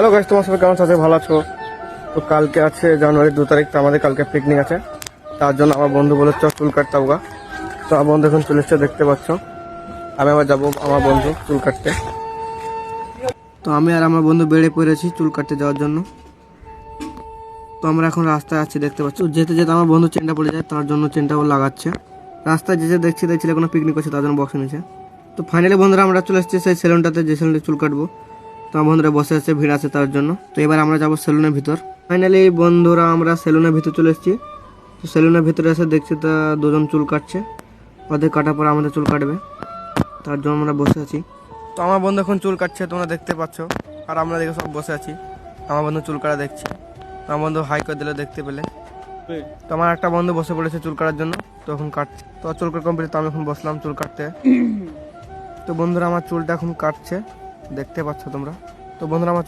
Hello guys, তোমার সবাই কেমন আছে? ভালো আছো? তো কালকে আছে জানুয়ারি 2 তারিখ, তো আমাদের কালকে পিকনিক আছে। তার জন্য আমার বন্ধু বলে চল চুল কাটতে গা। তো আমার বন্ধু এখন চলে এসছে, দেখতে পাচ্ছ। আমি আবার যাবো আমার বন্ধু চুল কাটতে। তো আমি আর আমার বন্ধু বেড়ে পড়েছি চুল কাটতে যাওয়ার জন্য। তো আমরা এখন রাস্তায় আছি, দেখতে পাচ্ছ। যেতে যেতে আমার বন্ধু চেনটা পড়ে যায়, তার জন্য চেনটাও লাগাচ্ছে। রাস্তায় যেতে দেখছি কোনো পিকনিক করছে, তার জন্য বক্স নিয়েছে। তো ফাইনালি বন্ধুরা আমরা চলে এসেছি সেই সেলুনটাতে, যে সেলুনে চুল কাটবো। তো আমার বন্ধুরা বসে আছে, ভিড় আছে তার জন্য। তো এবার আমরা যাবো সেলুনের ভিতর। ফাইনালি বন্ধুরা আমরা সেলুনের ভিতর চলে এসেছি। তো সেলুনের ভিতরে এসে দেখছি তা দুজন চুল কাটছে। ওদের কাটার পর আমাদের চুল কাটবে, তার জন্য আমরা বসে আছি। তো আমার বন্ধু এখন চুল কাটছে, তোমরা দেখতে পাচ্ছ। আর আমরা দেখে সব বসে আছি, আমার বন্ধু চুল কাটা দেখছে। আমার বন্ধু হাই করে দিলে দেখতে পেলে। তো আমার একটা বন্ধু বসে পড়েছে চুল কাটার জন্য, তো এখন কাটছে। তো চুল কাটা কমপ্লিট, তো আমি এখন বসলাম চুল কাটতে। তো বন্ধুরা আমার চুলটা এখন কাটছে, দেখতে পাচ্ছ তোমরা। তো বন্ধুরা আমার